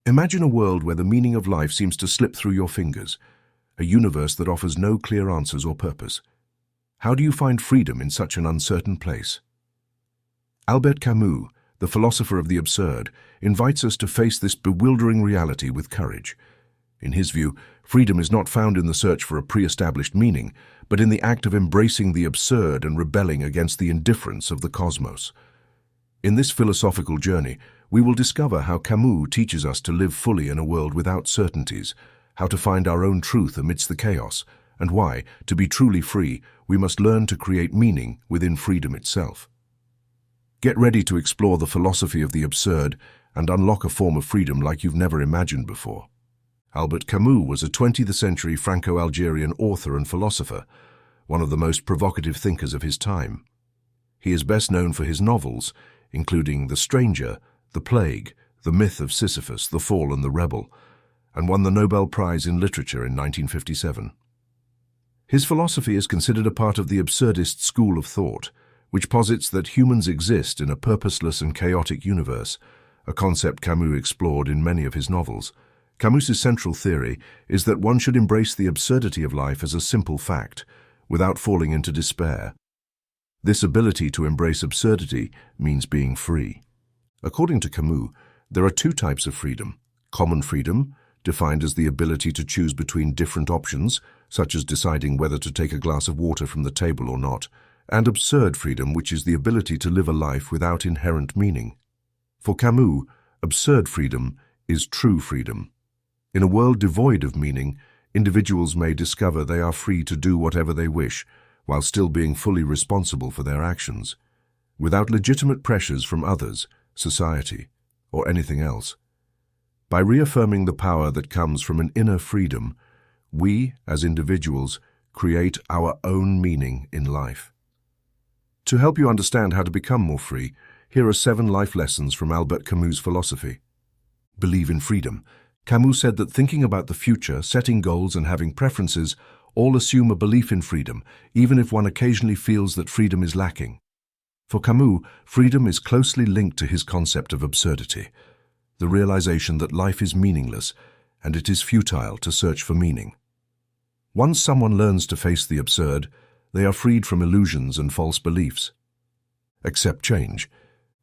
Imagine a world where the meaning of life seems to slip through your fingers, a universe that offers no clear answers or purpose. How do you find freedom in such an uncertain place? Albert Camus, the philosopher of the absurd, invites us to face this bewildering reality with courage. In his view, freedom is not found in the search for a pre-established meaning, but in the act of embracing the absurd and rebelling against the indifference of the cosmos. In this philosophical journey, we will discover how Camus teaches us to live fully in a world without certainties, how to find our own truth amidst the chaos, and why, to be truly free, we must learn to create meaning within freedom itself. Get ready to explore the philosophy of the absurd and unlock a form of freedom like you've never imagined before. Albert Camus was a 20th century Franco-Algerian author and philosopher, one of the most provocative thinkers of his time. He is best known for his novels, including The Stranger, The Plague, The Myth of Sisyphus, The Fall and the Rebel, and won the Nobel Prize in Literature in 1957. His philosophy is considered a part of the absurdist school of thought, which posits that humans exist in a purposeless and chaotic universe, a concept Camus explored in many of his novels. Camus's central theory is that one should embrace the absurdity of life as a simple fact, without falling into despair. This ability to embrace absurdity means being free. According to Camus, there are two types of freedom: common freedom, defined as the ability to choose between different options, such as deciding whether to take a glass of water from the table or not, and absurd freedom, which is the ability to live a life without inherent meaning. For Camus, absurd freedom is true freedom. In a world devoid of meaning, individuals may discover they are free to do whatever they wish, while still being fully responsible for their actions, without legitimate pressures from others, society, or anything else. By reaffirming the power that comes from an inner freedom, we, as individuals, create our own meaning in life. To help you understand how to become more free, here are 7 life lessons from Albert Camus' philosophy. Believe in freedom. Camus said that thinking about the future, setting goals and having preferences all assume a belief in freedom, even if one occasionally feels that freedom is lacking. For Camus, freedom is closely linked to his concept of absurdity, the realization that life is meaningless and it is futile to search for meaning. Once someone learns to face the absurd, they are freed from illusions and false beliefs. Accept change.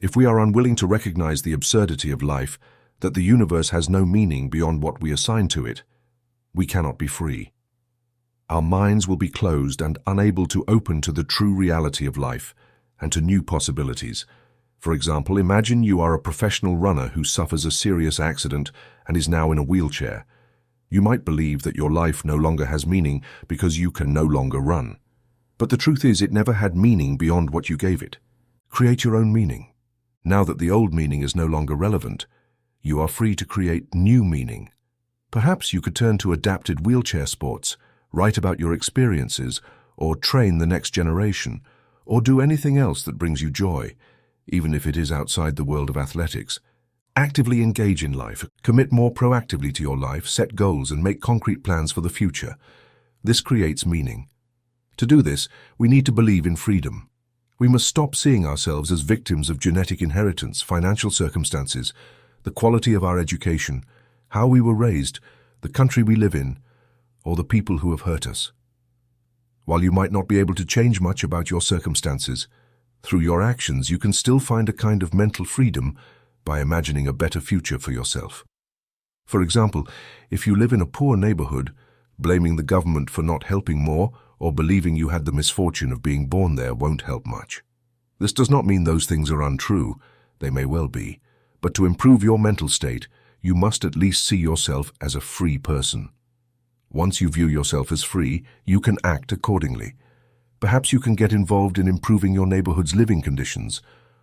If we are unwilling to recognize the absurdity of life, that the universe has no meaning beyond what we assign to it, we cannot be free. Our minds will be closed and unable to open to the true reality of life and to new possibilities. For example, imagine you are a professional runner who suffers a serious accident and is now in a wheelchair. You might believe that your life no longer has meaning because you can no longer run. But the truth is, it never had meaning beyond what you gave it. Create your own meaning. Now that the old meaning is no longer relevant, you are free to create new meaning. Perhaps you could turn to adapted wheelchair sports, write about your experiences, or train the next generation, or do anything else that brings you joy, even if it is outside the world of athletics. Actively engage in life, commit more proactively to your life, set goals, and make concrete plans for the future. This creates meaning. To do this, we need to believe in freedom. We must stop seeing ourselves as victims of genetic inheritance, financial circumstances, the quality of our education, how we were raised, the country we live in, or the people who have hurt us. While you might not be able to change much about your circumstances, through your actions you can still find a kind of mental freedom by imagining a better future for yourself. For example, if you live in a poor neighborhood, blaming the government for not helping more or believing you had the misfortune of being born there won't help much. This does not mean those things are untrue. They may well be. But to improve your mental state, you must at least see yourself as a free person. Once you view yourself as free, you can act accordingly. Perhaps you can get involved in improving your neighborhood's living conditions,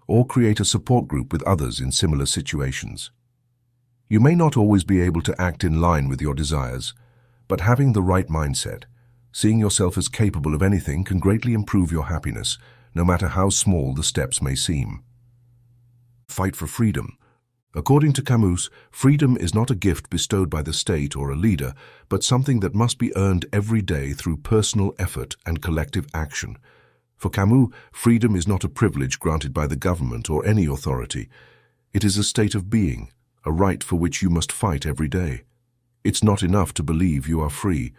or create a support group with others in similar situations. You may not always be able to act in line with your desires, but having the right mindset, seeing yourself as capable of anything, can greatly improve your happiness, no matter how small the steps may seem. Fight for freedom. According to Camus, freedom is not a gift bestowed by the state or a leader, but something that must be earned every day through personal effort and collective action. For Camus, freedom is not a privilege granted by the government or any authority. It is a state of being, a right for which you must fight every day. It's not enough to believe you are free.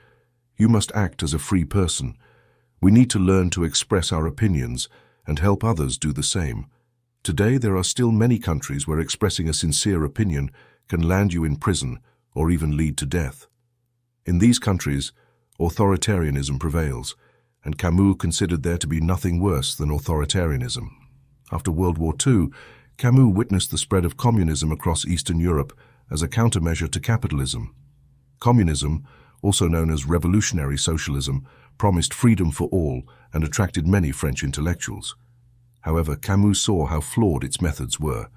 You must act as a free person. We need to learn to express our opinions and help others do the same. Today, there are still many countries where expressing a sincere opinion can land you in prison or even lead to death. In these countries, authoritarianism prevails, and Camus considered there to be nothing worse than authoritarianism. After World War II, Camus witnessed the spread of communism across Eastern Europe as a countermeasure to capitalism. Communism, also known as revolutionary socialism, promised freedom for all and attracted many French intellectuals. However, Camus saw how flawed its methods were,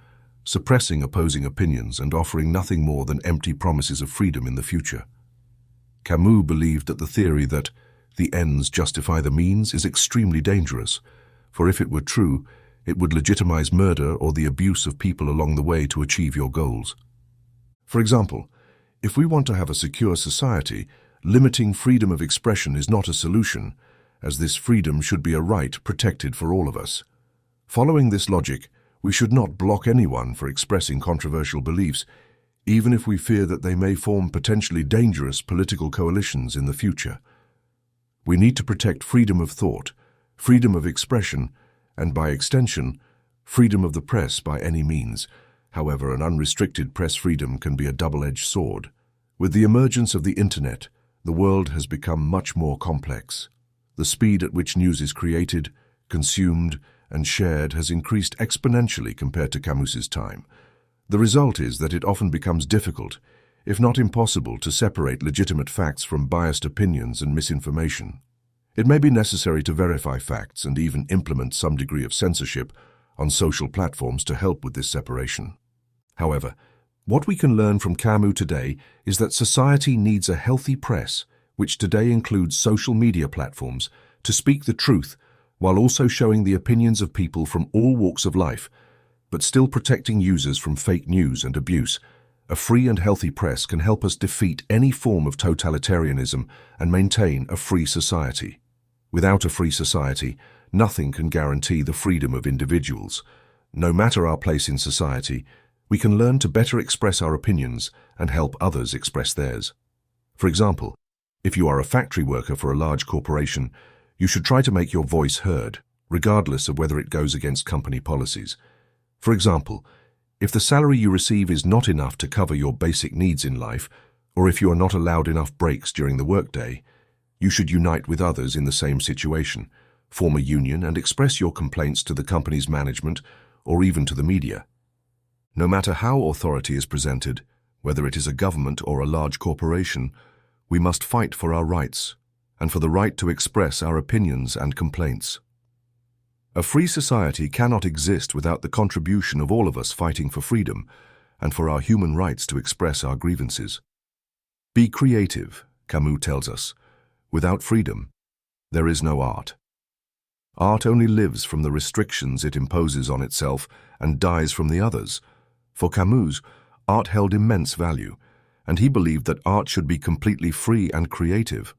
suppressing opposing opinions and offering nothing more than empty promises of freedom in the future. Camus believed that the theory that the ends justify the means is extremely dangerous, for if it were true, it would legitimize murder or the abuse of people along the way to achieve your goals. For example, if we want to have a secure society, limiting freedom of expression is not a solution, as this freedom should be a right protected for all of us. Following this logic, we should not block anyone for expressing controversial beliefs, even if we fear that they may form potentially dangerous political coalitions in the future. We need to protect freedom of thought, freedom of expression, and by extension, freedom of the press by any means. However, an unrestricted press freedom can be a double-edged sword. With the emergence of the Internet, the world has become much more complex. The speed at which news is created, consumed, and shared has increased exponentially compared to Camus's time. The result is that it often becomes difficult, if not impossible, to separate legitimate facts from biased opinions and misinformation. It may be necessary to verify facts and even implement some degree of censorship on social platforms to help with this separation. However, what we can learn from Camus today is that society needs a healthy press, which today includes social media platforms, to speak the truth while also showing the opinions of people from all walks of life, but still protecting users from fake news and abuse. A free and healthy press can help us defeat any form of totalitarianism and maintain a free society. Without a free society, nothing can guarantee the freedom of individuals. No matter our place in society, we can learn to better express our opinions and help others express theirs. For example, if you are a factory worker for a large corporation, you should try to make your voice heard, regardless of whether it goes against company policies. For example, if the salary you receive is not enough to cover your basic needs in life, or if you are not allowed enough breaks during the workday, you should unite with others in the same situation, form a union and express your complaints to the company's management or even to the media. No matter how authority is presented, whether it is a government or a large corporation, we must fight for our rights and for the right to express our opinions and complaints. A free society cannot exist without the contribution of all of us fighting for freedom and for our human rights to express our grievances. Be creative, Camus tells us. Without freedom, there is no art. Art only lives from the restrictions it imposes on itself and dies from the others. For Camus, art held immense value, and he believed that art should be completely free and creative.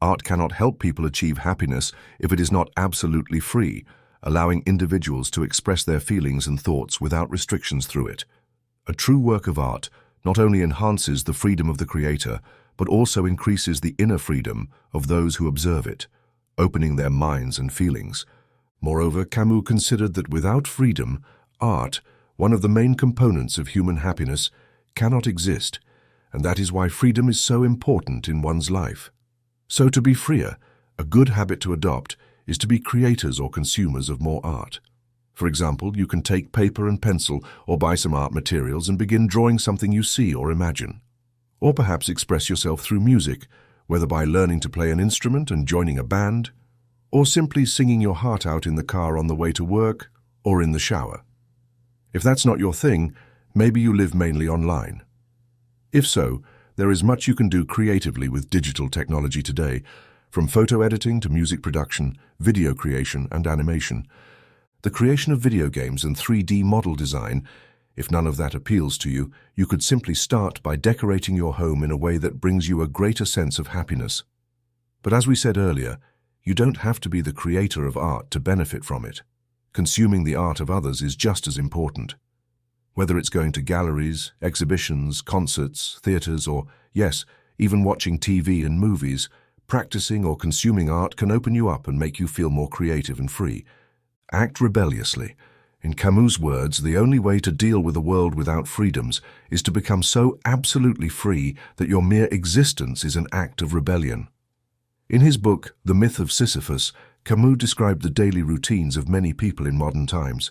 Art cannot help people achieve happiness if it is not absolutely free, allowing individuals to express their feelings and thoughts without restrictions through it. A true work of art not only enhances the freedom of the creator, but also increases the inner freedom of those who observe it, opening their minds and feelings. Moreover, Camus considered that without freedom, art, one of the main components of human happiness, cannot exist, and that is why freedom is so important in one's life. So to be freer, a good habit to adopt is to be creators or consumers of more art. For example, you can take paper and pencil or buy some art materials and begin drawing something you see or imagine. Or perhaps express yourself through music, whether by learning to play an instrument and joining a band, or simply singing your heart out in the car on the way to work or in the shower. If that's not your thing, maybe you live mainly online. If so, there is much you can do creatively with digital technology today, from photo editing to music production, video creation and animation. The creation of video games and 3D model design, if none of that appeals to you, you could simply start by decorating your home in a way that brings you a greater sense of happiness. But as we said earlier, you don't have to be the creator of art to benefit from it. Consuming the art of others is just as important. Whether it's going to galleries, exhibitions, concerts, theaters, or, yes, even watching TV and movies, practicing or consuming art can open you up and make you feel more creative and free. Act rebelliously. In Camus' words, the only way to deal with a world without freedoms is to become so absolutely free that your mere existence is an act of rebellion. In his book, The Myth of Sisyphus, Camus described the daily routines of many people in modern times.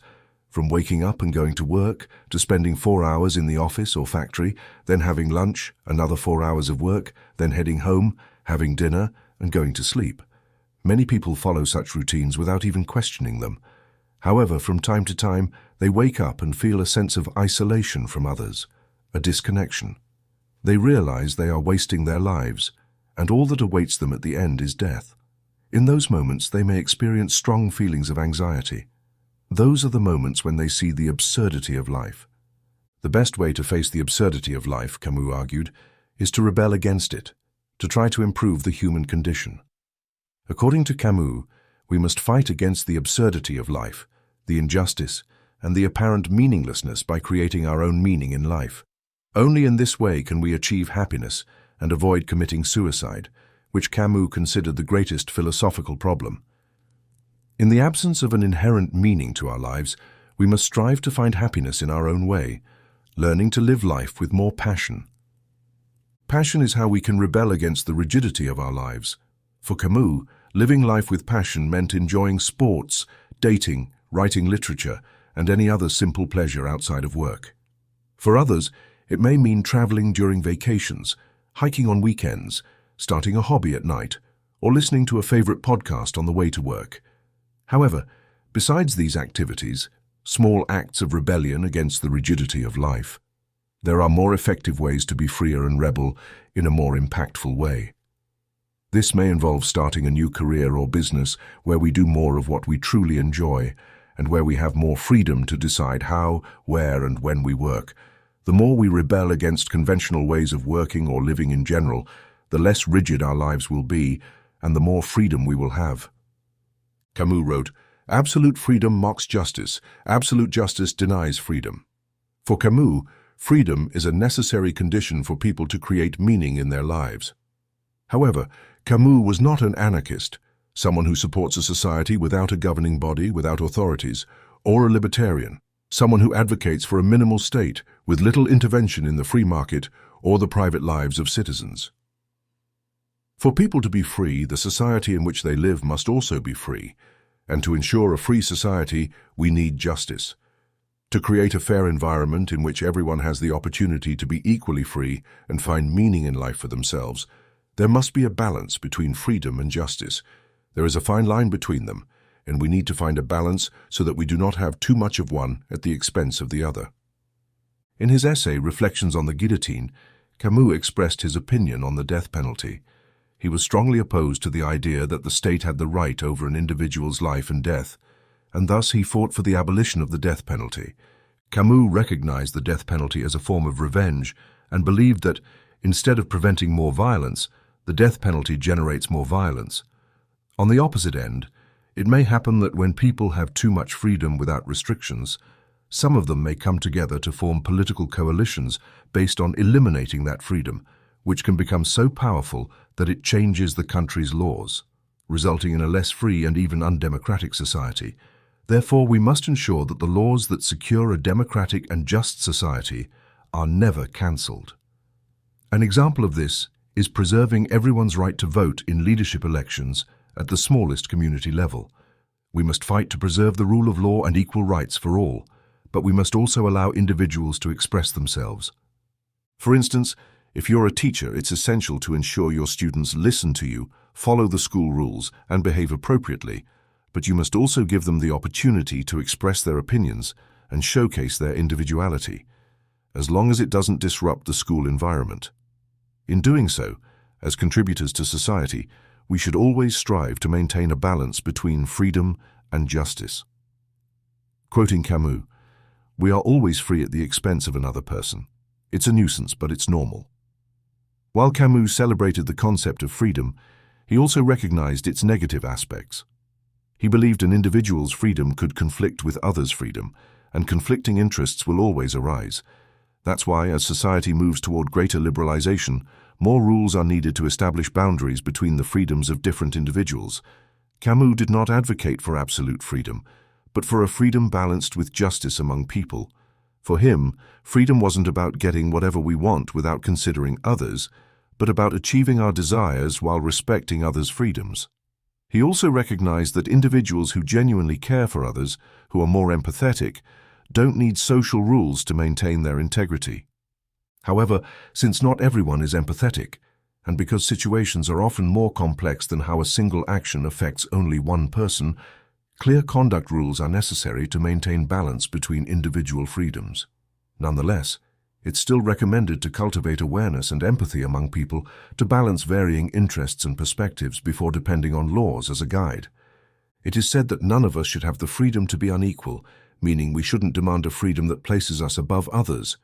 From waking up and going to work, to spending 4 hours in the office or factory, then having lunch, another 4 hours of work, then heading home, having dinner, and going to sleep. Many people follow such routines without even questioning them. However, from time to time, they wake up and feel a sense of isolation from others, a disconnection. They realize they are wasting their lives, and all that awaits them at the end is death. In those moments, they may experience strong feelings of anxiety. Those are the moments when they see the absurdity of life. The best way to face the absurdity of life, Camus argued, is to rebel against it, to try to improve the human condition. According to Camus, we must fight against the absurdity of life, the injustice, and the apparent meaninglessness by creating our own meaning in life. Only in this way can we achieve happiness and avoid committing suicide, which Camus considered the greatest philosophical problem. In the absence of an inherent meaning to our lives, we must strive to find happiness in our own way, learning to live life with more passion. Passion is how we can rebel against the rigidity of our lives. For Camus, living life with passion meant enjoying sports, dating, writing literature, and any other simple pleasure outside of work. For others, it may mean traveling during vacations, hiking on weekends, starting a hobby at night, or listening to a favorite podcast on the way to work. However, besides these activities, small acts of rebellion against the rigidity of life, there are more effective ways to be freer and rebel in a more impactful way. This may involve starting a new career or business where we do more of what we truly enjoy and where we have more freedom to decide how, where, and when we work. The more we rebel against conventional ways of working or living in general, the less rigid our lives will be and the more freedom we will have. Camus wrote, "Absolute freedom mocks justice. Absolute justice denies freedom." For Camus, freedom is a necessary condition for people to create meaning in their lives. However, Camus was not an anarchist, someone who supports a society without a governing body, without authorities, or a libertarian, someone who advocates for a minimal state with little intervention in the free market or the private lives of citizens. For people to be free, the society in which they live must also be free, and to ensure a free society, we need justice. To create a fair environment in which everyone has the opportunity to be equally free and find meaning in life for themselves, there must be a balance between freedom and justice. There is a fine line between them, and we need to find a balance so that we do not have too much of one at the expense of the other. In his essay, Reflections on the Guillotine, Camus expressed his opinion on the death penalty. He was strongly opposed to the idea that the state had the right over an individual's life and death, and thus he fought for the abolition of the death penalty. Camus recognized the death penalty as a form of revenge and believed that, instead of preventing more violence, the death penalty generates more violence. On the opposite end, it may happen that when people have too much freedom without restrictions, some of them may come together to form political coalitions based on eliminating that freedom, which can become so powerful that it changes the country's laws, resulting in a less free and even undemocratic society. Therefore, we must ensure that the laws that secure a democratic and just society are never cancelled. An example of this is preserving everyone's right to vote in leadership elections at the smallest community level. We must fight to preserve the rule of law and equal rights for all, but we must also allow individuals to express themselves. For instance, if you're a teacher, it's essential to ensure your students listen to you, follow the school rules, and behave appropriately, but you must also give them the opportunity to express their opinions and showcase their individuality, as long as it doesn't disrupt the school environment. In doing so, as contributors to society, we should always strive to maintain a balance between freedom and justice. Quoting Camus, "We are always free at the expense of another person. It's a nuisance, but it's normal." While Camus celebrated the concept of freedom, he also recognized its negative aspects. He believed an individual's freedom could conflict with others' freedom, and conflicting interests will always arise. That's why, as society moves toward greater liberalization, more rules are needed to establish boundaries between the freedoms of different individuals. Camus did not advocate for absolute freedom, but for a freedom balanced with justice among people. For him, freedom wasn't about getting whatever we want without considering others, but about achieving our desires while respecting others' freedoms. He also recognized that individuals who genuinely care for others, who are more empathetic, don't need social rules to maintain their integrity. However, since not everyone is empathetic, and because situations are often more complex than how a single action affects only one person, clear conduct rules are necessary to maintain balance between individual freedoms. Nonetheless, it's still recommended to cultivate awareness and empathy among people to balance varying interests and perspectives before depending on laws as a guide. It is said that none of us should have the freedom to be unequal, meaning we shouldn't demand a freedom that places us above others.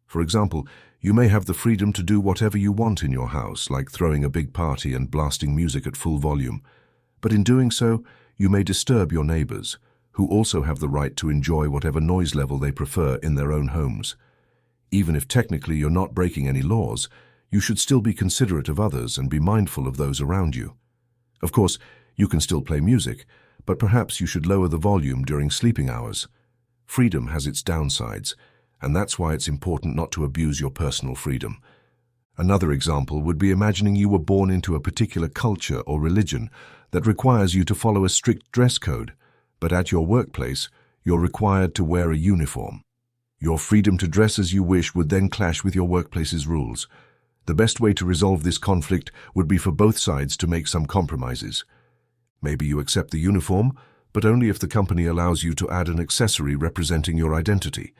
For example, you may have the freedom to do whatever you want in your house, like throwing a big party and blasting music at full volume. But in doing so, you may disturb your neighbors, who also have the right to enjoy whatever noise level they prefer in their own homes. Even if technically you're not breaking any laws, you should still be considerate of others and be mindful of those around you. Of course, you can still play music, but perhaps you should lower the volume during sleeping hours. Freedom has its downsides, and that's why it's important not to abuse your personal freedom. Another example would be imagining you were born into a particular culture or religion that requires you to follow a strict dress code, but at your workplace, you're required to wear a uniform. Your freedom to dress as you wish would then clash with your workplace's rules. The best way to resolve this conflict would be for both sides to make some compromises. Maybe you accept the uniform, but only if the company allows you to add an accessory representing your identity.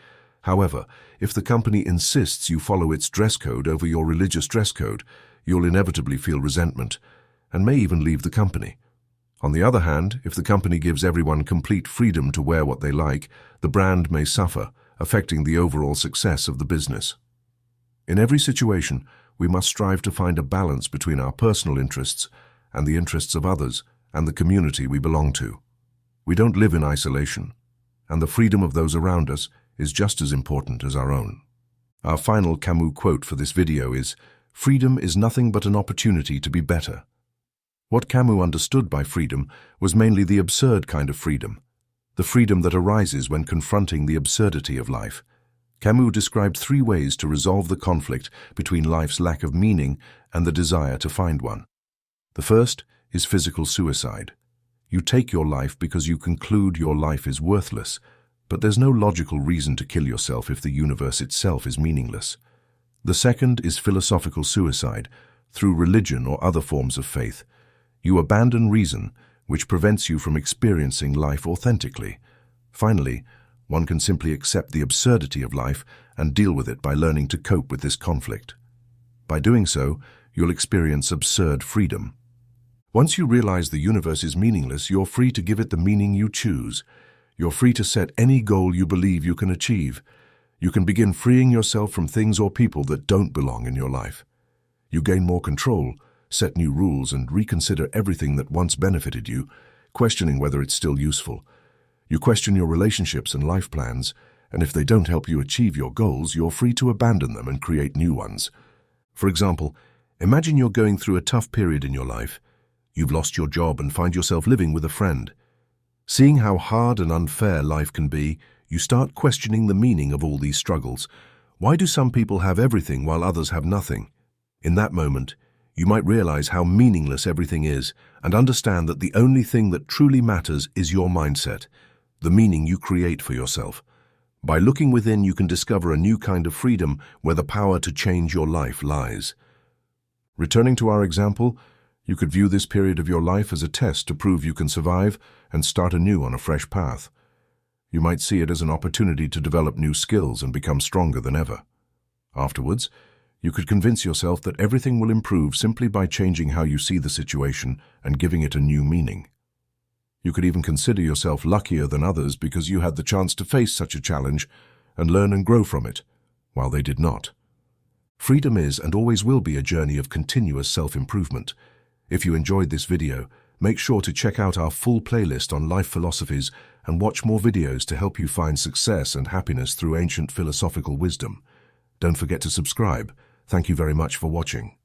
However, if the company insists you follow its dress code over your religious dress code, you'll inevitably feel resentment, and may even leave the company. On the other hand, if the company gives everyone complete freedom to wear what they like, the brand may suffer, affecting the overall success of the business. In every situation, we must strive to find a balance between our personal interests and the interests of others and the community we belong to. We don't live in isolation, and the freedom of those around us is just as important as our own. Our final Camus quote for this video is, "Freedom is nothing but an opportunity to be better." What Camus understood by freedom was mainly the absurd kind of freedom, the freedom that arises when confronting the absurdity of life. Camus described 3 ways to resolve the conflict between life's lack of meaning and the desire to find one. The first is physical suicide. You take your life because you conclude your life is worthless, but there's no logical reason to kill yourself if the universe itself is meaningless. The second is philosophical suicide, through religion or other forms of faith. You abandon reason, which prevents you from experiencing life authentically. Finally, one can simply accept the absurdity of life and deal with it by learning to cope with this conflict. By doing so, you'll experience absurd freedom. Once you realize the universe is meaningless, you're free to give it the meaning you choose. You're free to set any goal you believe you can achieve. You can begin freeing yourself from things or people that don't belong in your life. You gain more control, set new rules, and reconsider everything that once benefited you, questioning whether it's still useful. You question your relationships and life plans, and if they don't help you achieve your goals, you're free to abandon them and create new ones. For example, imagine you're going through a tough period in your life. You've lost your job and find yourself living with a friend. Seeing how hard and unfair life can be, you start questioning the meaning of all these struggles. Why do some people have everything while others have nothing? In that moment, you might realize how meaningless everything is and understand that the only thing that truly matters is your mindset, the meaning you create for yourself. By looking within, you can discover a new kind of freedom where the power to change your life lies. Returning to our example, you could view this period of your life as a test to prove you can survive and start anew on a fresh path. You might see it as an opportunity to develop new skills and become stronger than ever. Afterwards, you could convince yourself that everything will improve simply by changing how you see the situation and giving it a new meaning. You could even consider yourself luckier than others because you had the chance to face such a challenge and learn and grow from it, while they did not. Freedom is and always will be a journey of continuous self-improvement. If you enjoyed this video, Make sure to check out our full playlist on life philosophies and watch more videos to help you find success and happiness through ancient philosophical wisdom. Don't forget to subscribe. Thank you very much for watching.